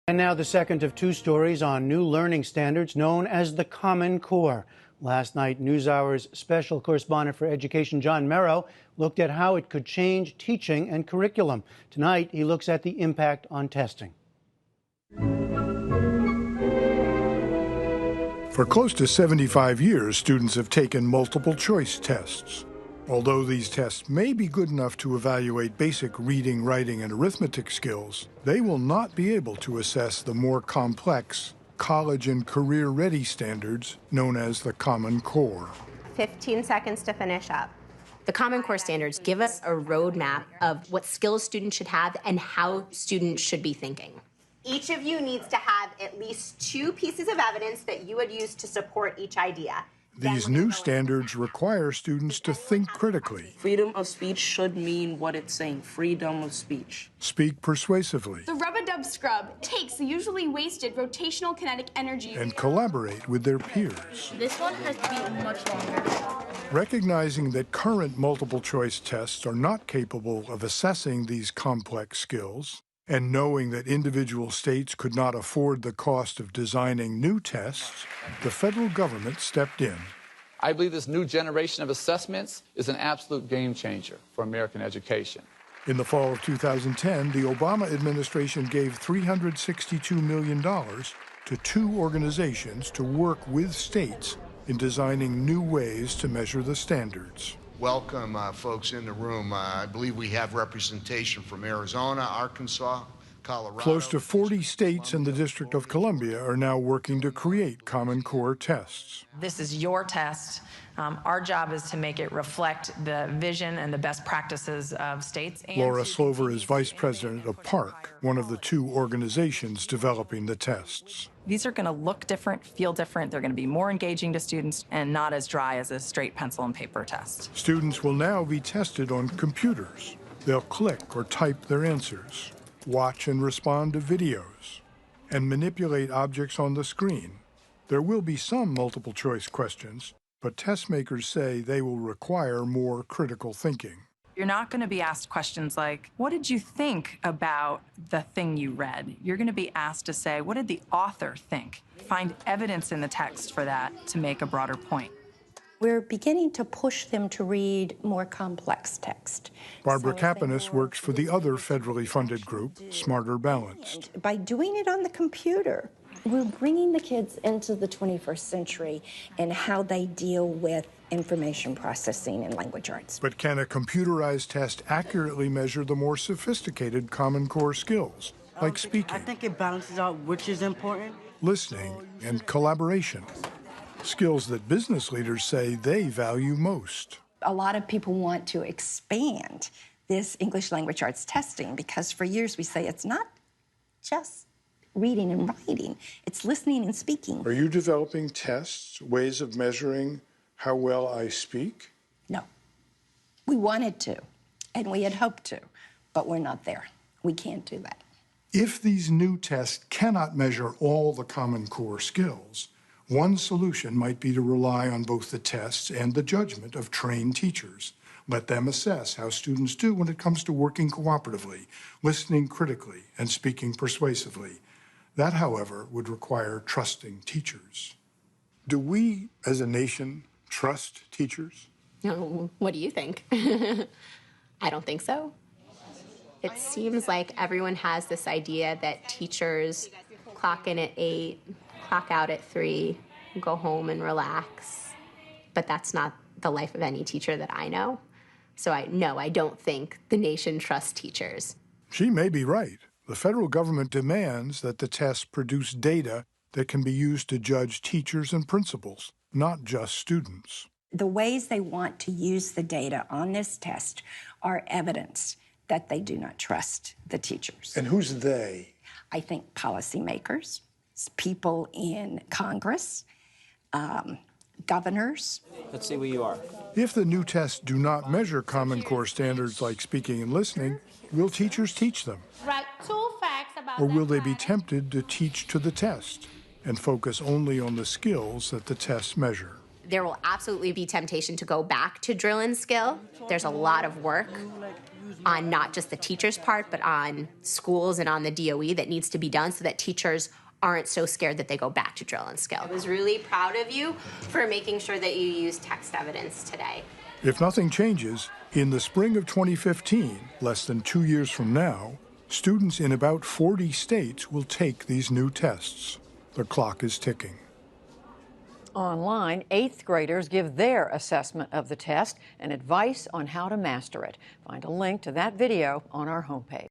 And now the second of two stories on new learning standards known as the Common Core. Last night, NewsHour's special correspondent for education, John Merrow, looked at how it could change teaching and curriculum. Tonight, he looks at the impact on testing. For close to 75 years, students have taken multiple choice tests. Although these tests may be good enough to evaluate basic reading, writing, and arithmetic skills, they will not be able to assess the more complex college and career-ready standards known as the Common Core. 15 seconds to finish up. The Common Core standards give us a roadmap of what skills students should have and how students should be thinking. Each of you needs to have at least 2 pieces of evidence that you would use to support each idea. These new standards require students to think critically. Freedom of speech should mean what it's saying, freedom of speech. Speak persuasively. The rub-a-dub scrub takes the usually wasted rotational kinetic energy. And collaborate with their peers. This one has to be much longer. Recognizing that current multiple choice tests are not capable of assessing these complex skills, and knowing that individual states could not afford the cost of designing new tests, the federal government stepped in. I believe this new generation of assessments is an absolute game changer for American education. In the fall of 2010, the Obama administration gave $362 million to 2 organizations to work with states in designing new ways to measure the standards. Welcome, folks in the room. I believe we have representation from Arizona, Arkansas, Colorado. Close to 40 states and the District of Columbia are now working to create Common Core tests. This is your test. Our job is to make it reflect the vision and the best practices of states. Laura Slover is vice president of PARC, one of the 2 organizations developing the tests. These are going to look different, feel different. They're going to be more engaging to students and not as dry as a straight pencil and paper test. Students will now be tested on computers. They'll click or type their answers, watch and respond to videos, and manipulate objects on the screen. There will be some multiple choice questions, but test makers say they will require more critical thinking. You're not going to be asked questions like, what did you think about the thing you read? You're going to be asked to say, what did the author think? Find evidence in the text for that to make a broader point. We're beginning to push them to read more complex text. Barbara Kapanis works for the other federally funded group, Smarter Balanced. By doing it on the computer, we're bringing the kids into the 21st century and how they deal with information processing and language arts. But can a computerized test accurately measure the more sophisticated Common Core skills, like speaking, I think it balances out which is important. Listening, and collaboration? Skills that business leaders say they value most. A lot of people want to expand this English language arts testing because for years we say it's not just reading and writing, it's listening and speaking. Are you developing tests, ways of measuring how well I speak? No. We wanted to, and we had hoped to, but we're not there. We can't do that. If these new tests cannot measure all the Common Core skills, one solution might be to rely on both the tests and the judgment of trained teachers. Let them assess how students do when it comes to working cooperatively, listening critically, and speaking persuasively. That, however, would require trusting teachers. Do we, as a nation, trust teachers? What do you think? I don't think so. It seems like everyone has this idea that teachers clock in at 8, clock out at 3, go home and relax. But that's not the life of any teacher that I know. So I don't think the nation trusts teachers. She may be right. The federal government demands that the tests produce data that can be used to judge teachers and principals, not just students. The ways they want to use the data on this test are evidence that they do not trust the teachers. And who's they? I think policymakers, people in Congress, governors. Let's see where you are. If the new tests do not measure Common Core standards like speaking and listening, will teachers teach them? Right, 2 facts about Or will they be tempted to teach to the test and focus only on the skills that the tests measure? There will absolutely be temptation to go back to drill and skill. There's a lot of work. on not just the teacher's part, but on schools and on the DOE that needs to be done so that teachers aren't so scared that they go back to drill and skill. I was really proud of you for making sure that you used text evidence today. If nothing changes, in the spring of 2015, less than 2 years from now, students in about 40 states will take these new tests. The clock is ticking. Online, 8th graders give their assessment of the test and advice on how to master it. Find a link to that video on our homepage.